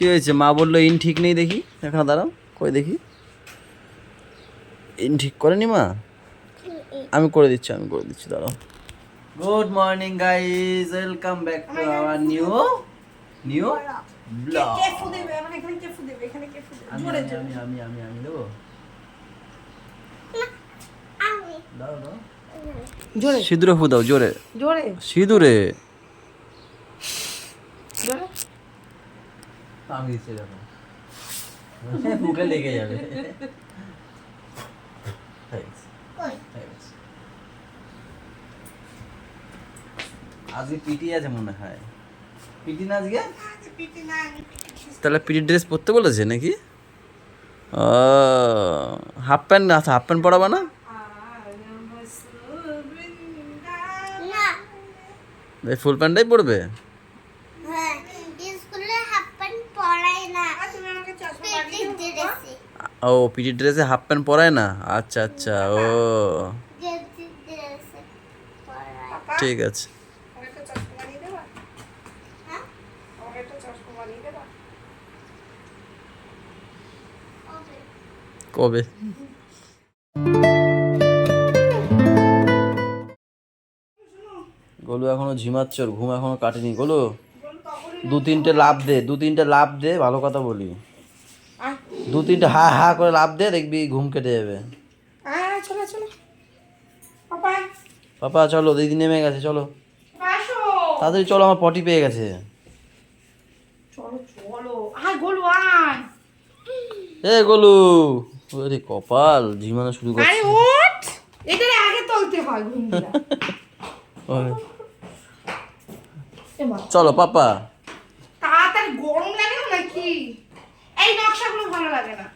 কি হয়েছে? মা বললো ইন ঠিক নেই, দেখি এখানে দাঁড়াও, কই দেখি। ইন ঠিক করেনি মা? আমি করে দিচ্ছি দাঁড়াও। Good morning guys, welcome back to our new blog. আমি দেবো। সিঁদুরে ফু দাও, জোরে জোরে সিঁদুরে। আমি দিচ্ছি, দেখো মুখে লেগে যাবে। আজকে পিটি আছে মনে হয়। পিটি না আজকে? তাহলে পিটি ড্রেস পরতে বলেছে নাকি? হাফ প্যান্ট না, হাফ প্যান্ট পরাবা না? ফুল প্যান্টটাই পরবে? ও পিটি ড্রেসে হাফ প্যান্ট পরায় না? আচ্ছা আচ্ছা, ও ঠিক আছে। কবে? গোলু এখনো ঝিমাচ্ছে, ওর ঘুম এখনো কাটেনি। গোলু দু তিনটে লাফ দে, ভালো কথা বলি। দু তিনটে হা হা করে লাফ দে, দেখবি ঘুম কেটে যাবে। পাপা চলো, দিদি নেমে গেছে, চলো তাড়াতাড়ি চলো, আমার পটি পেয়ে গেছে। এ গোলু, ওরে কপাল, ঝিমানো শুরু করছে। চলো পাপা। তাড়াতাড়ি, গরম লাগে না নাকি? এই নকশাগুলো ভালো লাগে না।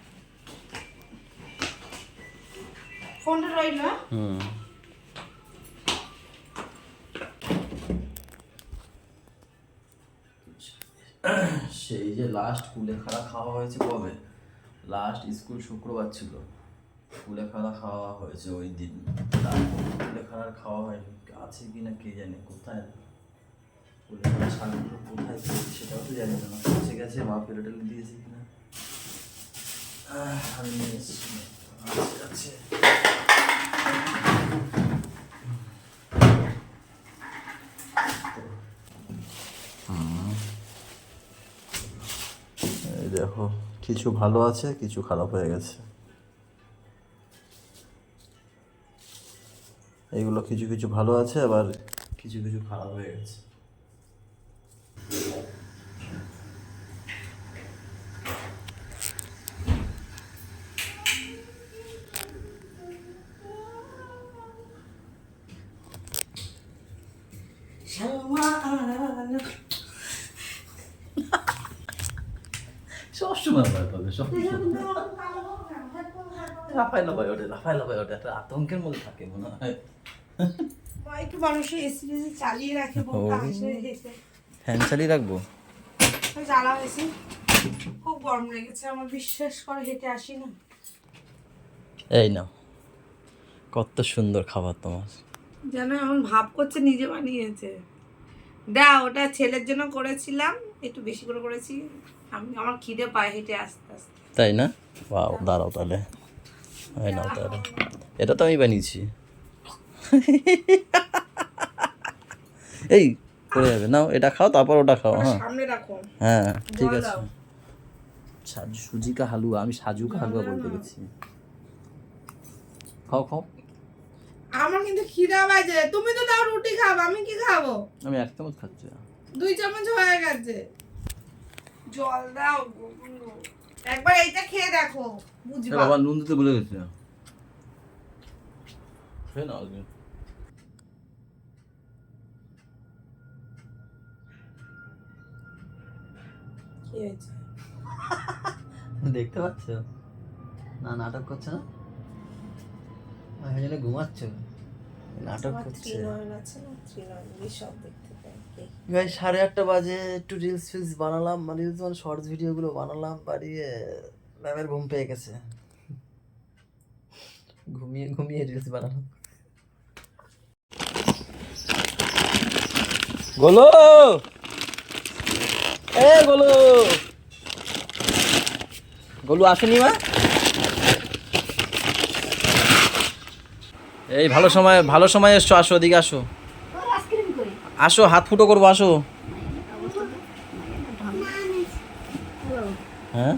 ফোনটা রইল না। সেই যে লাস্ট কুলেখাড়া খাওয়া হয়েছে কবে? লাস্ট স্কুল শুক্রবার ছিল, কুলেখাড়া খাওয়া হয়েছে ওই দিন। তারপর কুলেখাড়ার খাওয়া হয়নি, আছে কিনা কে জানে। কোথায় কুলেখাড়া শাকগুলো কোথায় পেয়েছি সেটাও তো জানি না। পৌঁছে গেছে, মা পেলে দিয়েছে কিনা আমি নিয়ে এসেছি। আছে এই দেখো, কিছু ভালো আছে, কিছু খারাপ হয়ে গেছে। এইগুলো কিছু কিছু ভালো আছে, আবার কিছু কিছু খারাপ হয়ে গেছে। সবসময় ভয় পাবে, লাফাই লাফাই ওঠে, একটা আতঙ্কের মধ্যে থাকে মনে হয়। একটু মানুষের এসি চালিয়ে রাখে, ফ্যান চালিয়ে রাখবো। জ্বালা হয়েছে, খুব গরম লেগেছে আমার, বিশ্বাস করে হেঁটে আসি না। এই নাও, কত সুন্দর খাবার তোমার। যেন এমন ভাব করছে নিজে বানিয়েছে। দা, ওটা ছেলের জন্য করেছিলাম, একটু বেশি করে করেছি। আমার খিদে পায় হেঁটে আস্তে আস্তে। তাই না? বাও, দাঁড়াও তাহলে, এই নাও তাহলে। এটা তো আমি বানিয়েছি। এই পড়ে যাবে, নাও এটা খাও, তারপর ওটা খাও। হ্যাঁ সামনে রাখো। হ্যাঁ ঠিক আছে। সুজি কা হালুয়া, আমি সাজু কা হালুয়া বলতে গেছি। খাও খাও। আমার কিন্তু খিদা বাজে, তুমি তো তাও রুটি খাবো, আমি কি খাবো? আমি এক চামচ খাচ্ছি। 2 চামচ হয়ে গেছে। জল দাও, একবার এইটা খেয়ে দেখো, বুঝবা। বাবা নুন দিতে ভুলে গেছি। খেয়ে নাও। কি হয়েছে? দেখতে পাচ্ছ না? নাটক করছে না? ঘুমাচ্ছ, নাটক করছে। 8:30 বাজে, একটু রিলস ফিলস বানালাম, মানে শর্টস ভিডিওগুলো বানালাম, বাড়িয়ে ম্যামের ঘুম পেয়ে গেছে। ঘুমিয়ে ঘুমিয়ে রিলস বানালাম। গোলো, এ গোলো, গোলু আসেনি মা? এই ভালো সময় এসছো, আসো এদিকে আসো, আসো হাত ফুটো করবো, আসো। হ্যাঁ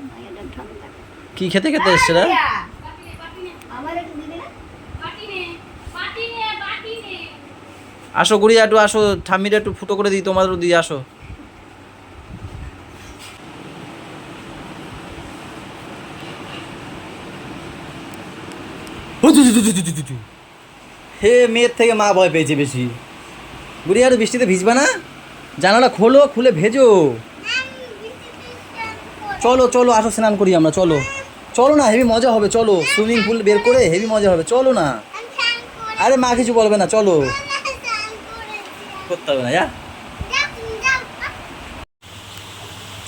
কি খেতে খেতে এসছে রে? আসো গুড়িয়া একটু আসো, ঠাম্মিটা একটু ফুটো করে দিই, তোমাদেরও দিয়ে আসো। হে মেয়ের থেকে মা ভয় পেয়েছে বেশি। গুড়িয়া একটু বৃষ্টিতে ভিজবা না? জানালা খোলো, খুলে ভেজো। চলো চলো আসো স্নান করি আমরা, চলো চলো না, হেভি মজা হবে, চলো সুইমিং পুল বের করে হেভি মজা হবে, চলো না। আরে মা কিছু বলবে না, চলো। করতে হবে না, যা।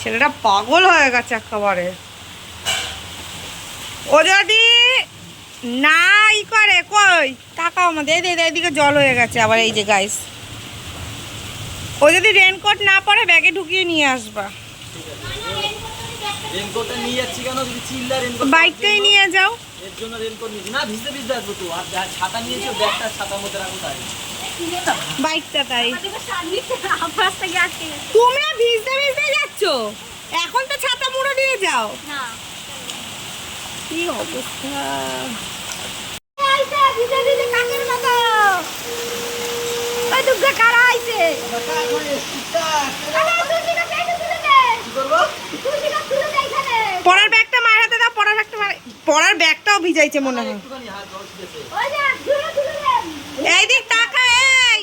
ছেলেটা পাগল হয়ে গেছে একেবারে। ও যদি না ই করে, কই তাকাও আমাদের, এদিকে জল হয়ে গেছে আবার, এই যে গাইস। ও যদি রেনকোট না পরে ব্যাগে ঢুকিয়ে নিয়ে আসবা। রেনকোটটা নিয়ে যাচ্ছি কেন? যদি চিল্লা রেনকোট বাইকটাই নিয়ে যাও। এর জন্য রেনকোট নিয়েছি না, ভিজতে ভিজতে আসবো তো। আর ছাতা নিয়েছো, ব্যাগটা ছাতার মধ্যে রাখো তাই। বাইকটা তাই তুমি ভিজতে ভিজতে যাচ্ছ, এখন তো ছাতা মুড়ো নিয়ে যাও না। কি অবস্থা! পড়ার ব্যাগটা মায়ের হাতে দাও, পড়ার ব্যাগটাও ভিজাইছে মনে হয়। এই দিক তাকা, এই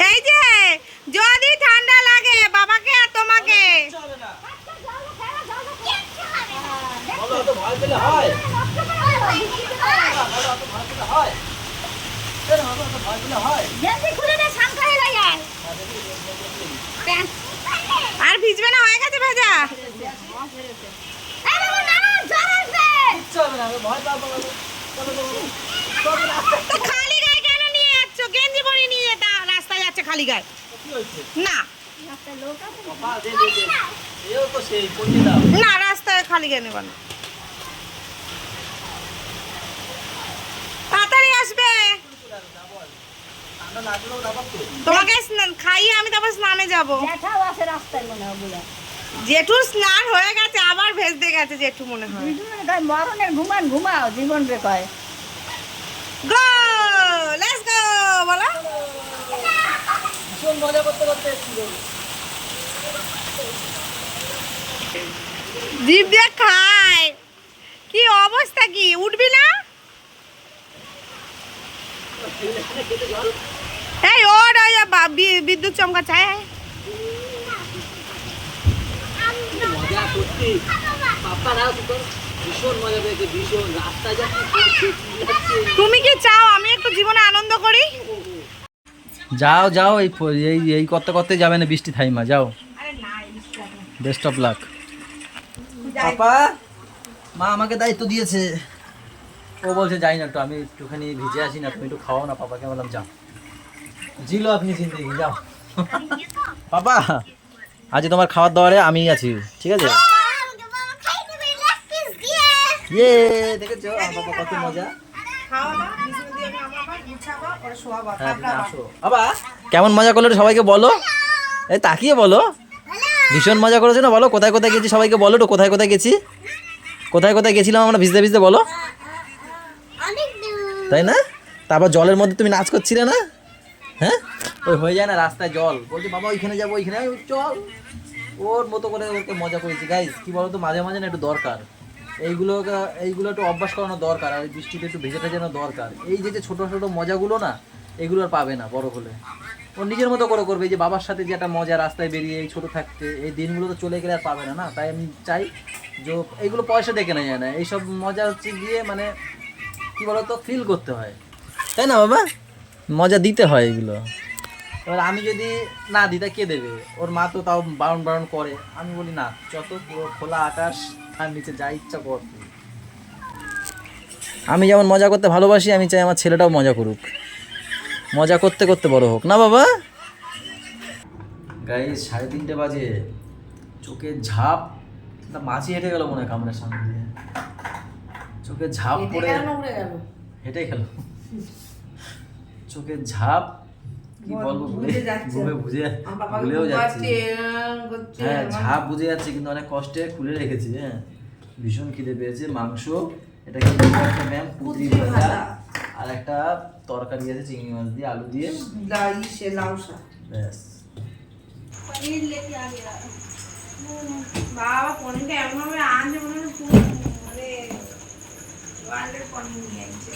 এই যে যদি ঠান্ডা লাগে বাবাকে আর তোমাকে, আর ভিজবে না, হয়ে গেছে ভেজা। তো খালি গায়ে কেন নিয়ে যাচ্ছ? গেঞ্জি পরে নিয়ে যেতে, রাস্তায় যাচ্ছে খালি গায়ে না। না রাস্তায় খালি গায়ে নেবা না, তাড়াতাড়ি আসবে। তোমাকে খাইয়ে আমি তারপর স্নানে যাবো। জেঠুর স্নান হয়ে গেছে, আবার ভেজতে গেছে জেঠু মনে হয়। মরণের ঘুমাও জীবন রে কয়। গো লেটস গো বলো। ভীষণ মজা করতে করতে এসেছিল। জিভ দিয়ে খায়, কি অবস্থা, কি উঠবি না? এই ওর বিদ্যুৎ চমকা চায়। তুমি কি চাও আমি একটু জীবনে আনন্দ করি? যাও যাও, এই করতে করতে যাবে না, বৃষ্টি থাইমা যাও। Best of luck. পাপা মা আমাকে দায়িত্ব দিয়েছে, ও বলছে যাই না, একটু আমি একটুখানি ভিজে আসি না, তুমি একটু খাওয়াও না পাপাকে। বললাম যাও, জিলো আপনি জিন্দগি যাও। পাপা আজ তোমার খাবার দাবারে আমি আছি, ঠিক আছে? ইয়ে দেখেছো আমার বাবা কত মজা। বাবা কেমন মজা করলো সবাইকে বলো, এই তাকিয়ে বলো। ভীষণ মজা করেছো না? বলো কোথায় কোথায় গেছি, সবাইকে বলো তো কোথায় কোথায় গেছি, কোথায় কোথায় গেছিলাম আমরা ভিজতে ভিজতে, বলো। তাই না? তারপর জলের মধ্যে তুমি নাচ করছিলে না? হ্যাঁ ওই হয়ে যায় না রাস্তায় জল, বলছি বাবা ওইখানে যাবো, ওইখানে চল, ওর মতো করে ওকে মজা করেছি। গাইজ কি বলতো, মাঝে মাঝে না একটু দরকার, এইগুলো একটু অভ্যাস করানো দরকার, আর বৃষ্টিতে একটু ভেজে টেজানো দরকার। এই যে ছোট ছোট মজাগুলো না, এগুলো আর পাবে না বড় হলে, ও নিজের মতো করে করবে। এই যে বাবার সাথে যে একটা মজা রাস্তায় বেরিয়ে এই ছোট থাকতে, এই দিনগুলো তো চলে গেলে আর পাবে না। তাই আমি চাই যে এইগুলো পয়সা দেখে নেওয়া যায় না, এইসব মজা হচ্ছে গিয়ে মানে কি বলতো ফিল করতে হয়, তাই না বাবা? মজা দিতে হয় এগুলো। এবার আমি যদি না দিই তা কে দেবে? ওর মা তো তাও বারণ বারণ করে, আমি বলি না, যত পুরো খোলা আকাশ আর নিচে যা ইচ্ছা কর। আমি যেমন মজা করতে ভালোবাসি, আমি চাই আমার ছেলেটাও মজা করুক। মজা করতে করতে বড় হোক না বাবা। গাইস 3:30 বাজে, চোখে ঝাপ, না মাছি হেঁটে গেল মনে হয় কামড়ের সামনে দিয়ে, চোখে ঝাপ পড়ে হেঁটে গেল, চোখে ঝাপ কি বলবো, ঘুমে ভুলেও যাচ্ছি। হ্যাঁ ঝাপ বুঝে যাচ্ছে কিন্তু অনেক কষ্টে খুলে রেখেছি। হ্যাঁ ভীষণ খিদে পেয়েছে। মাংস, এটা কি একটা ম্যাম পুত্রি ভাজা, আর একটা তরকারি আছে চিংড়ি মাছ দিয়ে আলু দিয়ে, ব্যাস। বাবা পনিরটা এমন ভাবে আনছে মনে হয় মানে ওয়ার্ল্ডের পনির নিয়ে আসছে।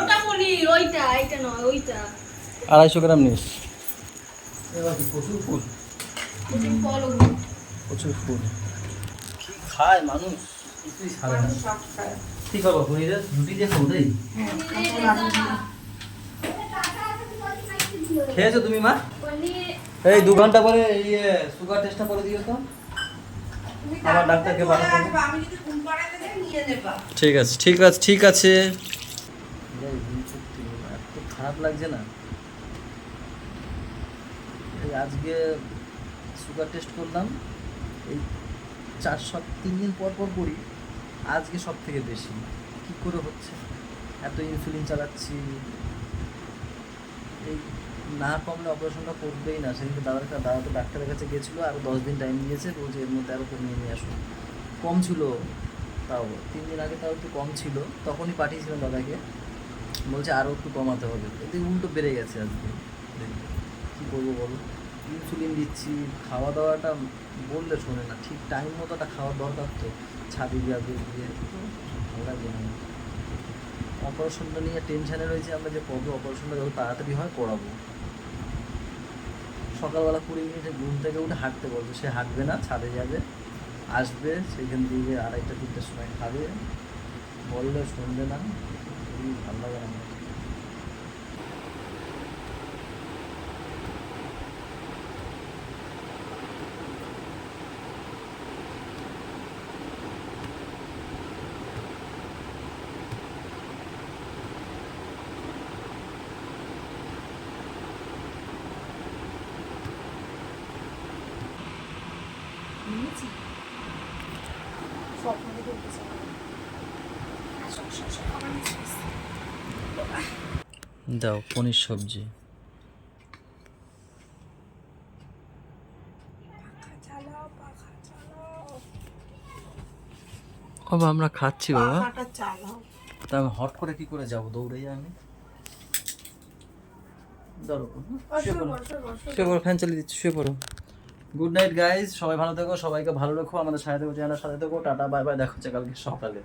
ওটা পনির, ওইটা, এটা নয়, ওইটা 250 গ্রাম নিস। এবার কি প্রচুর ফুল, প্রচুর ফুল। কি খায় মানুষ, কিছুই ছাড়ে না। কি খাবো পনিরের রুটি দিয়ে খাবো তাই? খেয়েছো তুমি মা? এই 2 ঘন্টা পরে সুগার টেস্টটা করে দিও তো, আমার ডাক্তারকে পাঠাতে হবে। আমি যদি ঘুম পাড়াতে যাই নিয়ে নেবা। ঠিক আছে ঠিক আছে ঠিক আছে। এত খারাপ লাগছে না। এই আজকে সুগার টেস্ট করলাম, এই 3 দিন পর পর করি, আজকে সব থেকে বেশি। কি করে হচ্ছে, এত ইনসুলিন চালাচ্ছি, এই না কমলে অপারেশনটা করবেই না। সেদিন দাদা তো ডাক্তারের কাছে গেছিলো, আরও 10 দিন টাইম দিয়েছে, বলছে এর মধ্যে আরও কমিয়ে নিয়ে আসো। কম ছিল তাও, 3 দিন আগে তাও একটু কম ছিল, তখনই পাঠিয়েছিলাম দাদাকে, বলছে আরও একটু কমাতে হবে। এতে উল্টো বেড়ে গেছে আজকে। কী করবো বলো, ইনসুলিন দিচ্ছি, খাওয়া দাওয়াটা বললে শোনে না, ঠিক টাইম মতো একটা খাওয়ার দরকার তো, ছাদি দিয়ে দিয়ে ভালো লাগবে না। অপারেশনটা নিয়ে টেনশানে রয়েছে আমরা, যে কবে অপারেশনটা যত তাড়াতাড়ি হয় করাবো। সকালবেলা 20 মিনিটে ঘুম থেকে উঠে হাঁটতে বলছে, সে হাঁটবে না, ছাদে যাবে, আসবে, সেইখান থেকে 2:30-3টের সময় খাবে, বললে শুনবে না, খুবই ভালো লাগে না। দাও পনির সবজি। বাবা আমরা খাচ্ছি বাবা, তা আমি হট করে কি করে যাবো, দৌড়ে যাই আমি। শুয়ে পড়ো, ফ্যান চালিয়ে দিচ্ছি, শুয়ে পড়ো। গুড নাইট গাইজ, সবাই ভালো থেকো, সবাইকে ভালো রেখো, আমাদের সাথে থেকো, চ্যানেলের সাথে থেকো। টাটা বাই বাই, দেখা হচ্ছে কালকে সকালে।